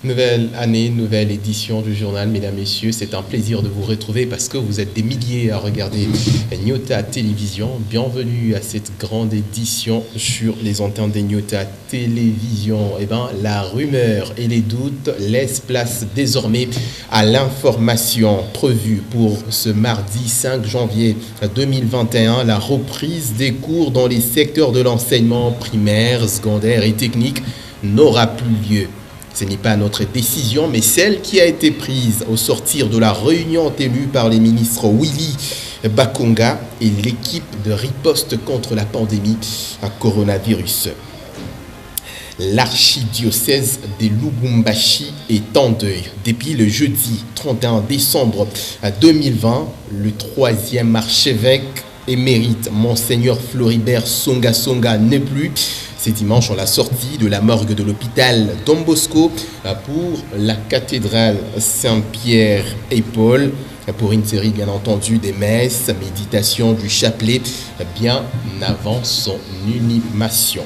Nouvelle année, nouvelle édition du journal, mesdames, messieurs. C'est un plaisir de vous retrouver parce que vous êtes des milliers à regarder Nyota Télévision. Bienvenue à cette grande édition sur les antennes de Nyota Télévision. La rumeur et les doutes laissent place désormais à l'information prévue pour ce mardi 5 janvier 2021. La reprise des cours dans les secteurs de l'enseignement primaire, secondaire et technique n'aura plus lieu. Ce n'est pas notre décision, mais celle qui a été prise au sortir de la réunion tenue par les ministres Willy Bakonga et l'équipe de riposte contre la pandémie à coronavirus. L'archidiocèse de Lubumbashi est en deuil. Depuis le jeudi 31 décembre 2020, le troisième archevêque émérite, Monseigneur Floribert Songa Songa, n'est plus. C'est dimanche, on l'a sorti de la morgue de l'hôpital Don Bosco pour la cathédrale Saint-Pierre et Paul pour une série, bien entendu, des messes, méditation du chapelet, bien avant son inhumation.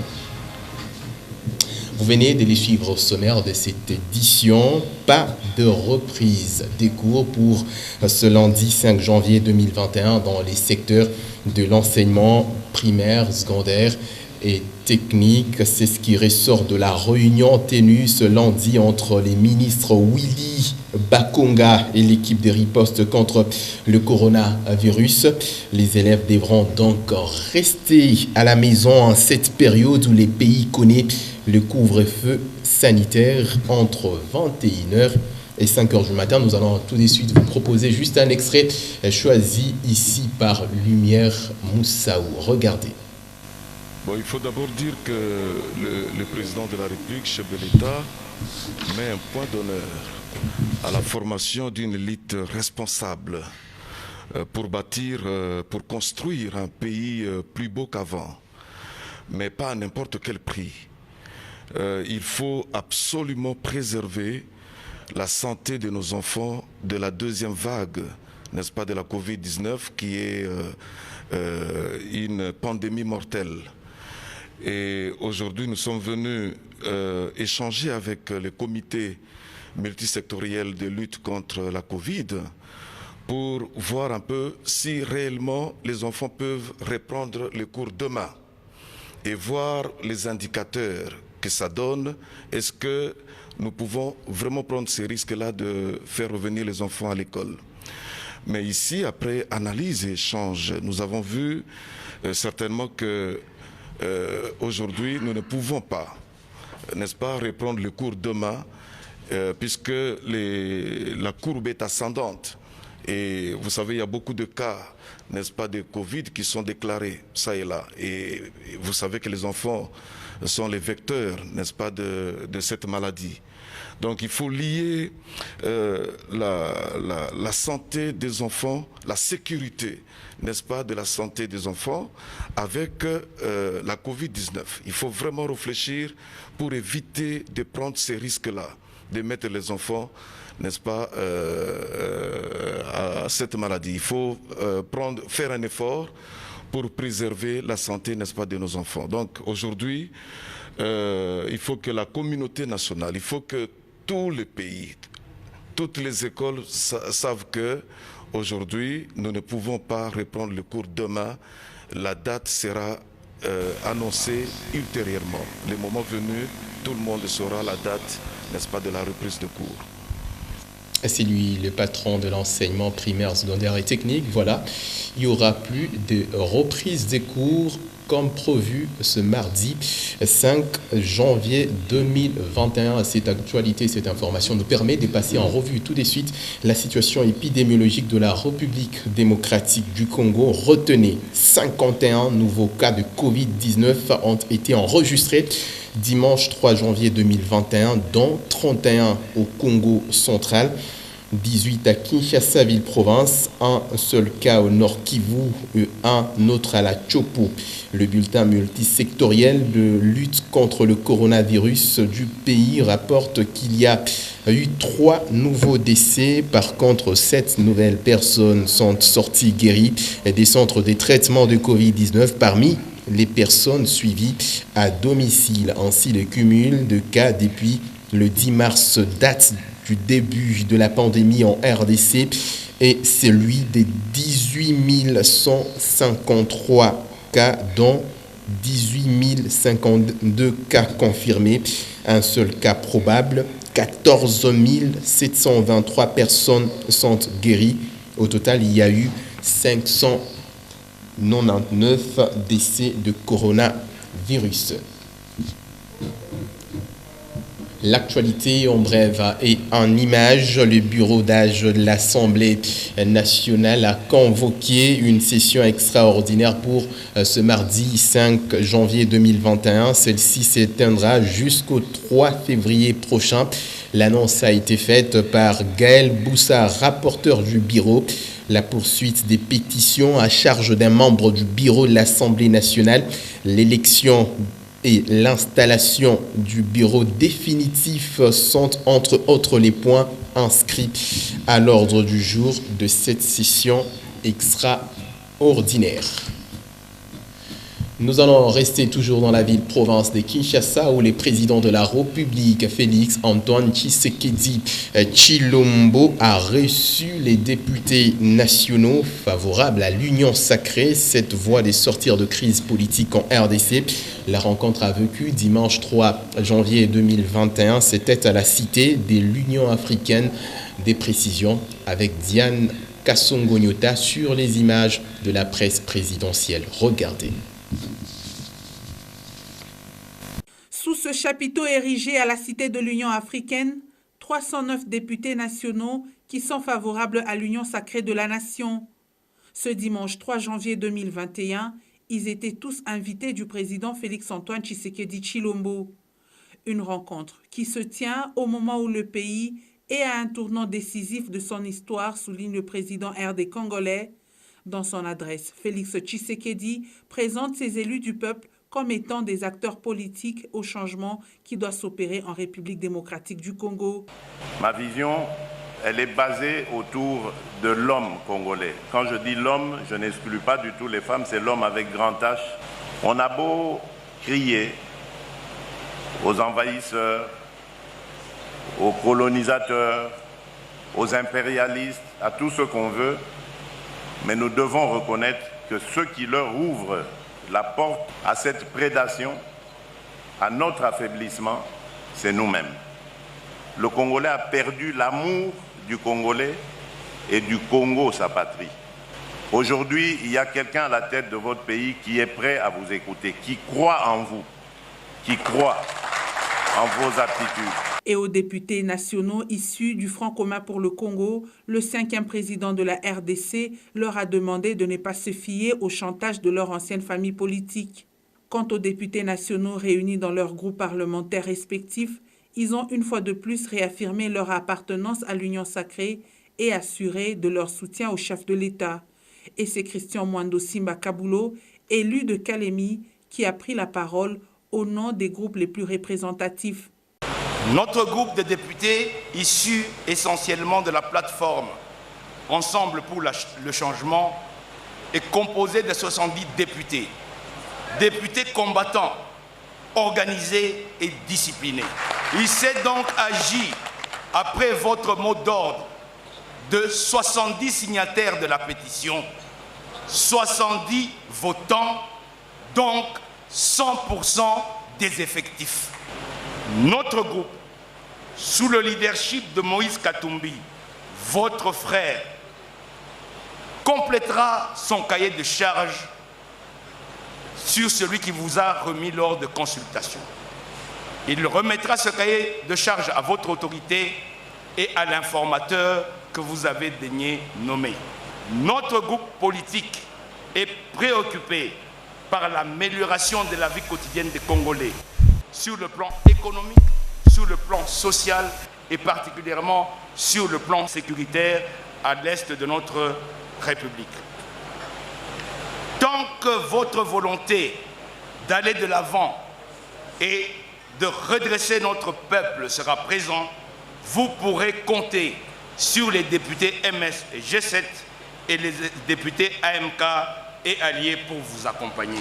Vous venez de les suivre au sommaire de cette édition. Pas de reprise des cours pour ce lundi 5 janvier 2021 dans les secteurs de l'enseignement primaire, secondaire et technique. C'est ce qui ressort de la réunion tenue ce lundi entre les ministres Willy Bakonga et l'équipe de riposte contre le coronavirus. Les élèves devront donc rester à la maison en cette période où les pays connaissent le couvre-feu sanitaire entre 21h et 5h du matin. Nous allons tout de suite vous proposer juste un extrait choisi ici par Lumière Moussaou. Regardez. Il faut d'abord dire que le président de la République, chef de l'État, met un point d'honneur à la formation d'une élite responsable pour bâtir, pour construire un pays plus beau qu'avant, mais pas à n'importe quel prix. Il faut absolument préserver la santé de nos enfants de la deuxième vague, n'est-ce pas, de la Covid-19, qui est une pandémie mortelle. Et aujourd'hui, nous sommes venus échanger avec le comité multisectoriel de lutte contre la Covid pour voir un peu si réellement les enfants peuvent reprendre les cours demain et voir les indicateurs que ça donne. Est-ce que nous pouvons vraiment prendre ces risques-là de faire revenir les enfants à l'école? Mais ici, après analyse et échange, nous avons vu certainement que aujourd'hui, nous ne pouvons pas, n'est-ce pas, reprendre le cours demain, puisque la courbe est ascendante. Et vous savez, il y a beaucoup de cas, n'est-ce pas, de Covid qui sont déclarés, ça et là. Et vous savez que les enfants sont les vecteurs, n'est-ce pas, de cette maladie. Donc il faut lier la santé des enfants, la sécurité, n'est-ce pas, de la santé des enfants avec la Covid-19. Il faut vraiment réfléchir pour éviter de prendre ces risques-là, de mettre les enfants, n'est-ce pas, à cette maladie. Il faut faire un effort pour préserver la santé, n'est-ce pas, de nos enfants. Donc aujourd'hui, il faut que la communauté nationale, il faut que tous les pays, toutes les écoles savent que aujourd'hui, nous ne pouvons pas reprendre le cours demain. La date sera annoncée ultérieurement. Le moment venu, tout le monde saura la date, n'est-ce pas, de la reprise de cours. C'est lui, le patron de l'enseignement primaire, secondaire et technique. Voilà, il n'y aura plus de reprise des cours comme prévu ce mardi 5 janvier 2021. Cette actualité, cette information nous permet de passer en revue tout de suite la situation épidémiologique de la République démocratique du Congo. Retenez, 51 nouveaux cas de Covid-19 ont été enregistrés dimanche 3 janvier 2021, dont 31 au Congo central, 18 à Kinshasa, ville-province, un seul cas au Nord Kivu et un autre à la Chopo. Le bulletin multisectoriel de lutte contre le coronavirus du pays rapporte qu'il y a eu 3 nouveaux décès. Par contre, 7 nouvelles personnes sont sorties guéries des centres de traitement de Covid-19 parmi les personnes suivies à domicile. Ainsi, le cumul de cas depuis Le 10 mars, date du début de la pandémie en RDC, et celui des 18 153 cas, dont 18 052 cas confirmés, un seul cas probable. 14 723 personnes sont guéries. Au total, il y a eu 599 décès de coronavirus. L'actualité en bref et en images. Le bureau d'âge de l'Assemblée nationale a convoqué une session extraordinaire pour ce mardi 5 janvier 2021. Celle-ci s'éteindra jusqu'au 3 février prochain. L'annonce a été faite par Gaël Boussard, rapporteur du bureau. La poursuite des pétitions à charge d'un membre du bureau de l'Assemblée nationale, l'élection et l'installation du bureau définitif sont entre autres les points inscrits à l'ordre du jour de cette session extraordinaire. Nous allons rester toujours dans la ville-province de Kinshasa où le président de la République, Félix Antoine Tshisekedi Tshilombo, a reçu les députés nationaux favorables à l'Union sacrée, cette voie de sortir de crise politique en RDC. La rencontre a vécu dimanche 3 janvier 2021. C'était à la cité de l'Union africaine. Des précisions avec Diane Kassongo-Nyota sur les images de la presse présidentielle. Regardez. Sous ce chapiteau érigé à la Cité de l'Union africaine, 309 députés nationaux qui sont favorables à l'Union sacrée de la nation. Ce dimanche 3 janvier 2021, ils étaient tous invités du président Félix-Antoine Tshisekedi Tshilombo. Une rencontre qui se tient au moment où le pays est à un tournant décisif de son histoire, souligne le président RD congolais. Dans son adresse, Félix Tshisekedi présente ses élus du peuple comme étant des acteurs politiques au changement qui doit s'opérer en République démocratique du Congo. Ma vision, elle est basée autour de l'homme congolais. Quand je dis l'homme, je n'exclus pas du tout les femmes, c'est l'homme avec grand H. On a beau crier aux envahisseurs, aux colonisateurs, aux impérialistes, à tout ce qu'on veut, mais nous devons reconnaître que ceux qui leur ouvrent la porte à cette prédation, à notre affaiblissement, c'est nous-mêmes. Le Congolais a perdu l'amour du Congolais et du Congo, sa patrie. Aujourd'hui, il y a quelqu'un à la tête de votre pays qui est prêt à vous écouter, qui croit en vous, qui croit en vos aptitudes. Et aux députés nationaux issus du Front commun pour le Congo, le 5e président de la RDC leur a demandé de ne pas se fier au chantage de leur ancienne famille politique. Quant aux députés nationaux réunis dans leurs groupes parlementaires respectifs, ils ont une fois de plus réaffirmé leur appartenance à l'Union sacrée et assuré de leur soutien au chef de l'État. Et c'est Christian Mwando Simba Kabulo, élu de Kalemi, qui a pris la parole au nom des groupes les plus représentatifs. Notre groupe de députés, issus essentiellement de la plateforme Ensemble pour le changement, est composé de 70 députés. Députés combattants, organisés et disciplinés. Il s'est donc agi, après votre mot d'ordre, de 70 signataires de la pétition, 70 votants, donc 100% des effectifs. Notre groupe, sous le leadership de Moïse Katumbi, votre frère, complétera son cahier de charges sur celui qui vous a remis lors de consultation. Il remettra ce cahier de charges à votre autorité et à l'informateur que vous avez daigné nommer. Notre groupe politique est préoccupé par l'amélioration de la vie quotidienne des Congolais, sur le plan économique, sur le plan social et particulièrement sur le plan sécuritaire à l'est de notre République. Tant que votre volonté d'aller de l'avant et de redresser notre peuple sera présente, vous pourrez compter sur les députés MS et G7 et les députés AMK et alliés pour vous accompagner.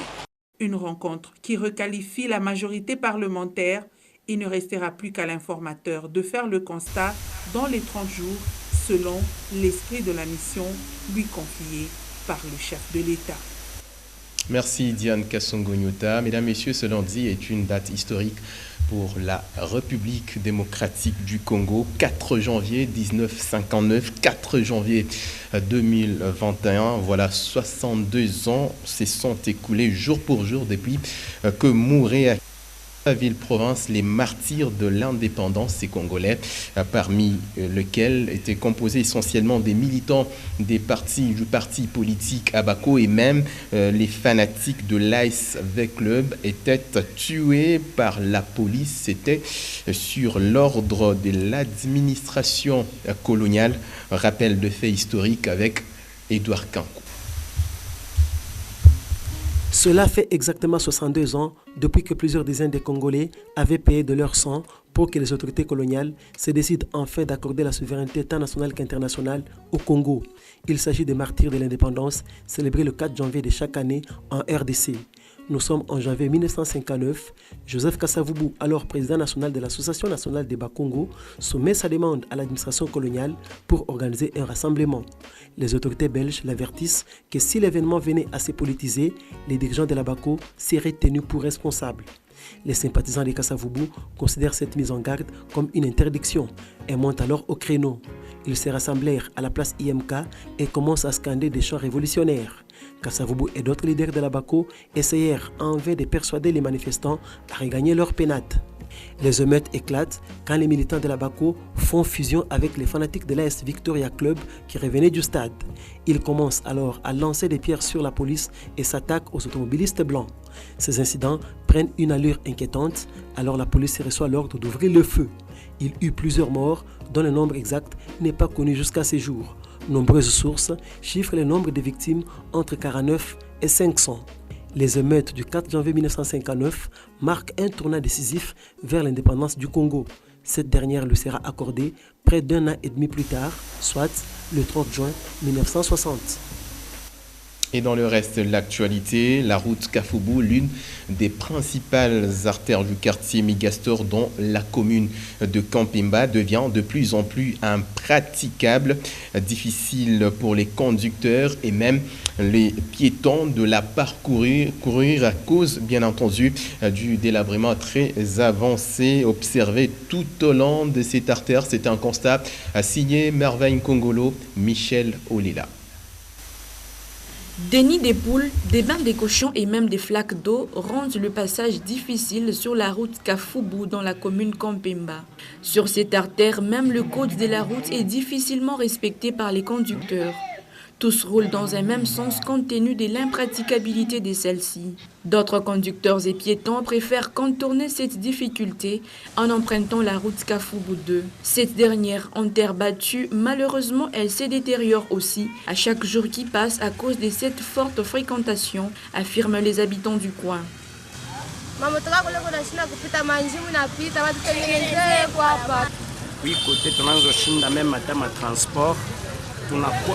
Une rencontre qui requalifie la majorité parlementaire Il ne restera plus qu'à l'informateur de faire le constat dans les 30 jours selon l'esprit de la mission lui confiée par le chef de l'État. Merci Diane Kassongo-Nyota. Mesdames, Messieurs, ce lundi est une date historique pour la République démocratique du Congo. 4 janvier 1959, 4 janvier 2021. Voilà, 62 ans se sont écoulés jour pour jour depuis que mouraient la ville-province les martyrs de l'indépendance des Congolais, parmi lesquels étaient composés essentiellement des militants du parti politique Abako, et même les fanatiques de l'Ice V-Club étaient tués par la police. C'était sur l'ordre de l'administration coloniale. Rappel de faits historiques avec Édouard Kankou. Cela fait exactement 62 ans depuis que plusieurs dizaines de Congolais avaient payé de leur sang pour que les autorités coloniales se décident enfin d'accorder la souveraineté tant nationale qu'internationale au Congo. Il s'agit des martyrs de l'indépendance célébrés le 4 janvier de chaque année en RDC. Nous sommes en janvier 1959. Joseph Kasavubu, alors président national de l'Association nationale des Bas-Congo, soumet sa demande à l'administration coloniale pour organiser un rassemblement. Les autorités belges l'avertissent que si l'événement venait à se politiser, les dirigeants de la BACO seraient tenus pour responsables. Les sympathisants de Kasavubu considèrent cette mise en garde comme une interdiction et montent alors au créneau. Ils se rassemblèrent à la place IMK et commencent à scander des chants révolutionnaires. Kasavubu et d'autres leaders de la BACO essayèrent en vain de persuader les manifestants à regagner leur pénate. Les émeutes éclatent quand les militants de la BACO font fusion avec les fanatiques de l'AS Victoria Club qui revenaient du stade. Ils commencent alors à lancer des pierres sur la police et s'attaquent aux automobilistes blancs. Ces incidents prennent une allure inquiétante, alors la police reçoit l'ordre d'ouvrir le feu. Il y eut plusieurs morts, dont le nombre exact n'est pas connu jusqu'à ces jours. Nombreuses sources chiffrent le nombre de victimes entre 49 et 500. Les émeutes du 4 janvier 1959 marquent un tournant décisif vers l'indépendance du Congo. Cette dernière lui sera accordée près d'un an et demi plus tard, soit le 30 juin 1960. Et dans le reste de l'actualité, la route Kafoubou, l'une des principales artères du quartier Migastor dans la commune de Kampemba, devient de plus en plus impraticable, difficile pour les conducteurs et même les piétons de la parcourir à cause, bien entendu, du délabrement très avancé observé tout au long de cette artère. C'est un constat signé Merveille Kongolo, Michel Olila. Des nids des poules, des bains des cochons et même des flaques d'eau rendent le passage difficile sur la route Kafoubou dans la commune Kampemba. Sur cette artère, même le code de la route est difficilement respecté par les conducteurs. Tous roulent dans un même sens compte tenu de l'impraticabilité de celle-ci. D'autres conducteurs et piétons préfèrent contourner cette difficulté en empruntant la route Kafoubou 2. Cette dernière, en terre battue, malheureusement, elle se détériore aussi à chaque jour qui passe à cause de cette forte fréquentation, affirment les habitants du coin. Oui, côté tunazoshinda même matama transport.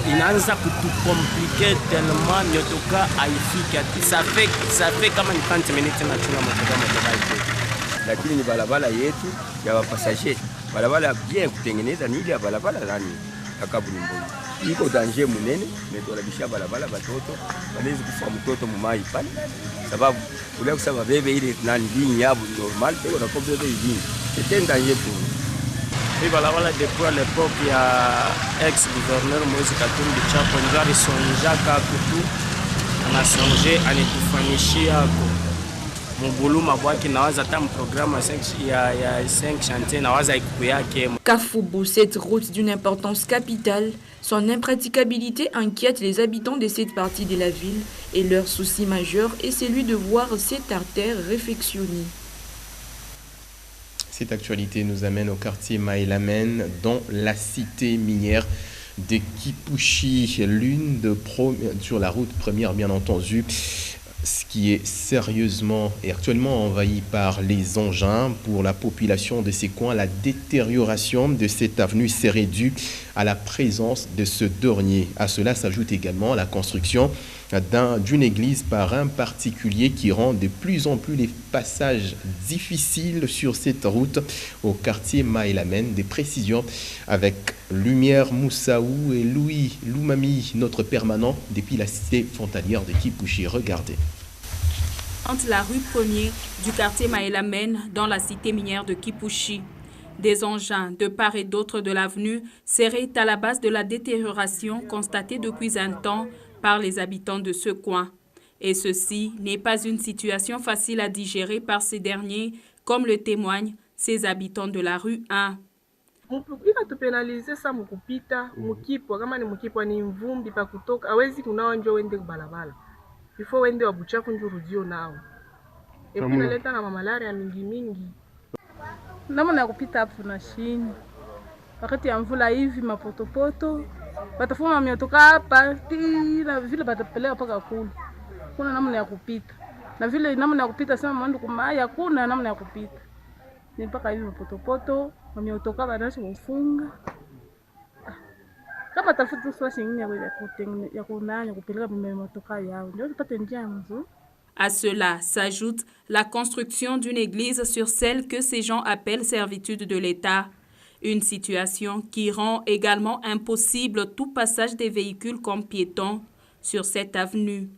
Inaanza kutukomplike tellement nyotoka haifiki. Ça fait kama ni 30 minutes na tuna motoka yetu. Lakini ni barabara yetu ya wapasager. Barabara bien kutengeneza ni ile barabara nani akabulimbo. Iko danger munene, metolabisha barabara batoto, banaweza kufa mtoto mumai pale. Sababu ule kusema bebe ile nani ligne yabo normal, bego na ko bebe ligne. C'est un danger pour nous. Hii barabara depuis à l'époque ya ex-gouverneur Moïse Katumbi Chapwe ndio alisonjaka kutu anasonje anitufanishia ko mubuluma bwaki nawaza tam programme ya 5 chantiers nawaza ikuku yake. Kafoubou, cette route d'une importance capitale, son impraticabilité inquiète les habitants de cette partie de la ville et leur souci majeur est celui de voir cette artère réfectionnée. Cette actualité nous amène au quartier Maïlamen, dans la cité minière de Kipushi, sur la route première bien entendu. qui est sérieusement et actuellement envahi par les engins. Pour la population de ces coins, la détérioration de cette avenue serait due à la présence de ce dernier. À cela s'ajoute également la construction d'une église par un particulier qui rend de plus en plus les passages difficiles sur cette route au quartier Maïlamen. Des précisions avec Lumière Moussaou et Louis Loumami, notre permanent depuis la cité frontalière de Kipouchi. Regardez. Entre la rue 1er du quartier Maïlamen dans la cité minière de Kipouchi, des engins de part et d'autre de l'avenue seraient à la base de la détérioration constatée depuis un temps par les habitants de ce coin. Et ceci n'est pas une situation facile à digérer par ces derniers, comme le témoignent ces habitants de la rue 1. Namna ya kupita hapo na shini. Wakati ya mvula hivi mapotopoto watafuma miotoka hapa na vile batapeleka paka kule. Kuna namna ya kupita. Na vile namna ya kupita sema mwandu kumaya kuna namna ya kupita. Ni mpaka hivi mapotopoto miotoka banacho kufunga. Kama tafuta swasi nyingine ya kunanya kupeleka miotoka yao. Ndio tupate njia nzuri. À cela s'ajoute la construction d'une église sur celle que ces gens appellent servitude de l'État. Une situation qui rend également impossible tout passage des véhicules comme piétons sur cette avenue.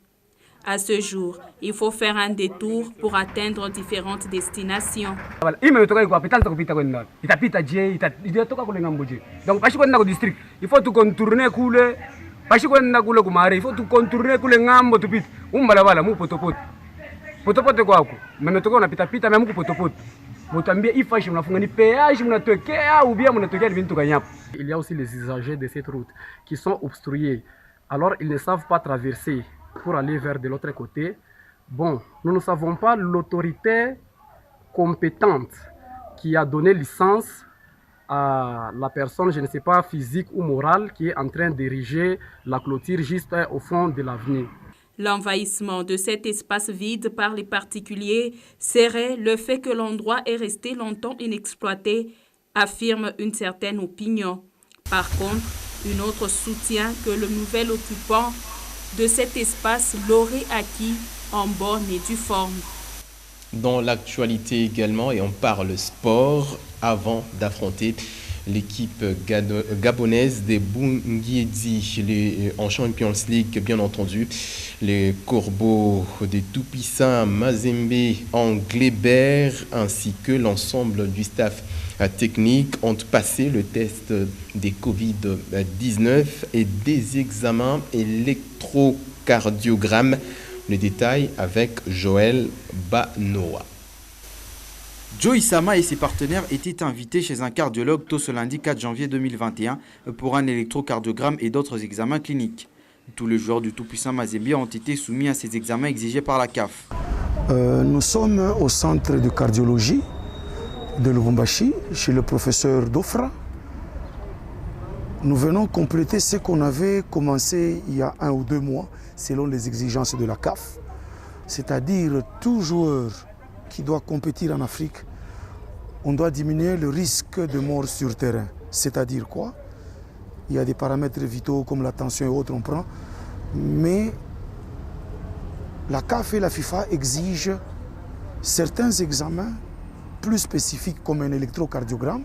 À ce jour, il faut faire un détour pour atteindre différentes destinations. Pashi kwenda kule kumare ifo tu contourner kule ngambo tupite umbalabala mu potopoto potopoto kwako mmetoka unapita pita na mko potopoto mutambie ifashi mnafunga ni péage mnatokea ou bien mnatokea ni bintu kanyapo. Il y a aussi les usagers de cette route qui sont obstrués, alors ils ne savent pas traverser pour aller vers de l'autre côté. Bon, nous ne savons pas l'autorité compétente qui a donné licence à la personne, je ne sais pas, physique ou morale, qui est en train d'ériger la clôture juste au fond de l'avenue. L'envahissement de cet espace vide par les particuliers serait le fait que l'endroit est resté longtemps inexploité, affirme une certaine opinion. Par contre, une autre soutient que le nouvel occupant de cet espace l'aurait acquis en bonne et due forme. Dans l'actualité également, et on parle sport, avant d'affronter l'équipe gabonaise des Bungiedi en Champions League, bien entendu. Les Corbeaux de Tout-Puissant Mazembe Anglébert ainsi que l'ensemble du staff technique ont passé le test des Covid-19 et des examens électrocardiogrammes. Le détail avec Joël Banoa. Joe Isama et ses partenaires étaient invités chez un cardiologue tôt ce lundi 4 janvier 2021 pour un électrocardiogramme et d'autres examens cliniques. Tous les joueurs du Tout-Puissant Mazembe ont été soumis à ces examens exigés par la CAF. Nous sommes au centre de cardiologie de Lubumbashi, chez le professeur Dofra. Nous venons compléter ce qu'on avait commencé il y a 1 ou 2 mois, selon les exigences de la CAF. C'est-à-dire, tout joueur qui doit compétir en Afrique, on doit diminuer le risque de mort sur terrain. C'est-à-dire quoi? Il y a des paramètres vitaux comme la tension et autres, on prend. Mais la CAF et la FIFA exigent certains examens plus spécifiques comme un électrocardiogramme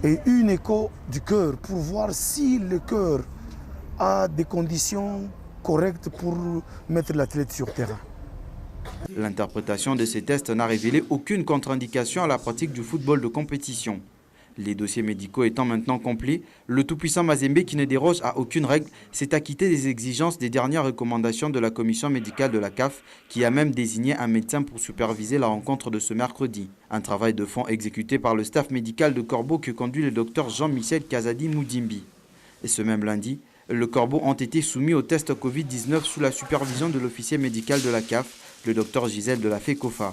et une écho du cœur pour voir si le cœur a des conditions correctes pour mettre l'athlète sur terrain. L'interprétation de ces tests n'a révélé aucune contre-indication à la pratique du football de compétition. Les dossiers médicaux étant maintenant complets, le tout-puissant Mazembe, qui ne déroge à aucune règle, s'est acquitté des exigences des dernières recommandations de la commission médicale de la CAF, qui a même désigné un médecin pour superviser la rencontre de ce mercredi. Un travail de fond exécuté par le staff médical de Corbeau que conduit le docteur Jean-Michel Kazadi Moudimbi. Et ce même lundi, le Corbeau ont été soumis au test Covid-19 sous la supervision de l'officier médical de la CAF, le docteur Gisèle de la FECOFA.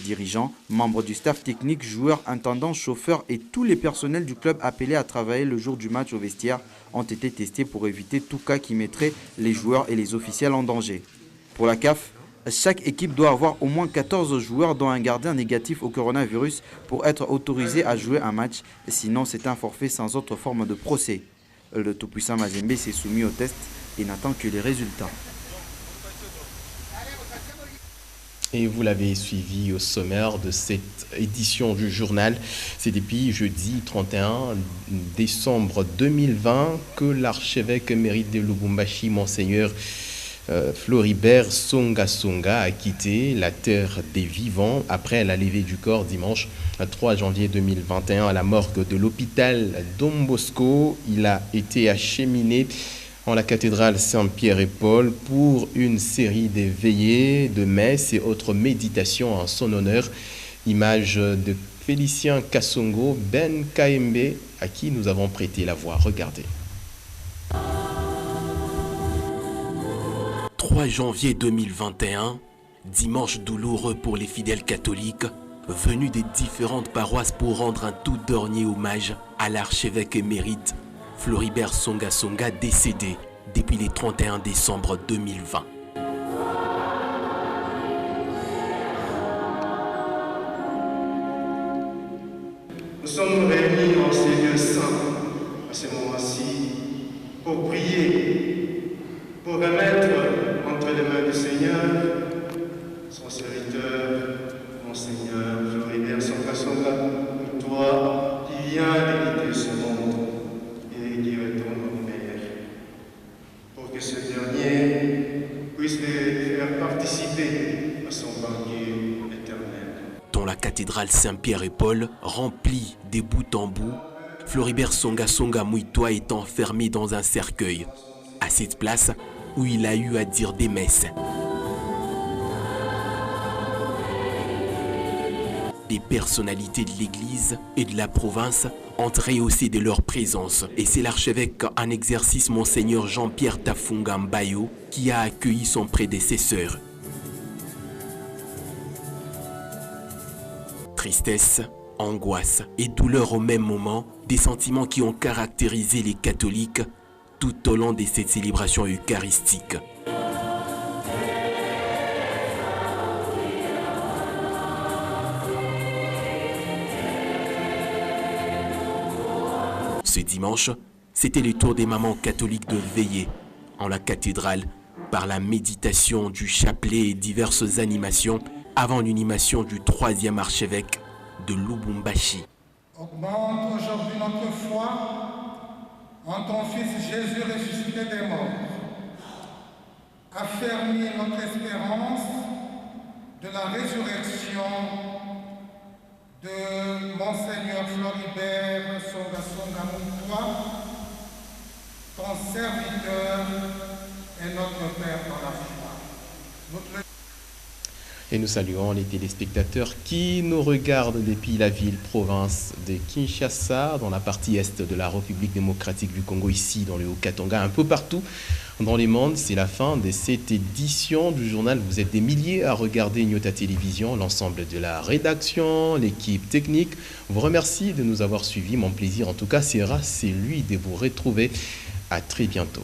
Dirigeants, membres du staff technique, joueurs, intendants, chauffeurs et tous les personnels du club appelés à travailler le jour du match au vestiaire ont été testés pour éviter tout cas qui mettrait les joueurs et les officiels en danger. Pour la CAF, chaque équipe doit avoir au moins 14 joueurs dont un gardien négatif au coronavirus pour être autorisé à jouer un match. Sinon, c'est un forfait sans autre forme de procès. Le tout-puissant Mazembe s'est soumis au test et n'attend que les résultats. Et vous l'avez suivi au sommaire de cette édition du journal. C'est depuis jeudi 31 décembre 2020 que l'archevêque émérite de Lubumbashi, Monseigneur Floribert Songa Songa, a quitté la terre des vivants après la levée du corps dimanche 3 janvier 2021 à la morgue de l'hôpital Don Bosco. Il a été acheminé en la cathédrale Saint-Pierre et Paul pour une série de veillées, de messes et autres méditations en son honneur. Image de Félicien Kassongo Ben Kaembe, à qui nous avons prêté la voix. Regardez. 3 janvier 2021, dimanche douloureux pour les fidèles catholiques, venus des différentes paroisses pour rendre un tout dernier hommage à l'archevêque émérite Floribert Songa Songa, décédé depuis le 31 décembre 2020. Nous sommes réunis en ces lieux saints, à ce moment-ci, pour prier, pour remettre entre les mains du Seigneur son serviteur, Monseigneur Floribert Songa Songa, toi qui viens d'hériter ce monde et qui retourne au Père, pour que ce dernier puisse les faire participer à son banquet éternel. Dans la cathédrale Saint-Pierre et Paul, remplie des bout en bout, Floribert Songa Songa Muitwa est enfermé dans un cercueil, à cette place où il a eu à dire des messes. Des personnalités de l'Église et de la province ont rehaussé de leur présence. Et c'est l'archevêque en exercice, Monseigneur Jean-Pierre Tafunga Mbayo, qui a accueilli son prédécesseur. Tristesse, angoisse et douleur au même moment, des sentiments qui ont caractérisé les catholiques tout au long de cette célébration eucharistique. Ce dimanche, c'était le tour des mamans catholiques de veiller en la cathédrale par la méditation du chapelet et diverses animations avant l'inhumation du 3e archevêque de Lubumbashi. Augmente aujourd'hui notre foi en ton Fils Jésus ressuscité des morts. Affermis notre espérance de la résurrection de Monseigneur Floribert Songa Songa Muitwa, ton serviteur et notre Père dans la foi. Et nous saluons les téléspectateurs qui nous regardent depuis la ville-province de Kinshasa, dans la partie est de la République démocratique du Congo, ici dans le Haut-Katanga, un peu partout dans le monde. C'est la fin de cette édition du journal. Vous êtes des milliers à regarder Nyota Télévision, l'ensemble de la rédaction, l'équipe technique. Vous remercie de nous avoir suivis. Mon plaisir, en tout cas, sera celui de vous retrouver. À très bientôt.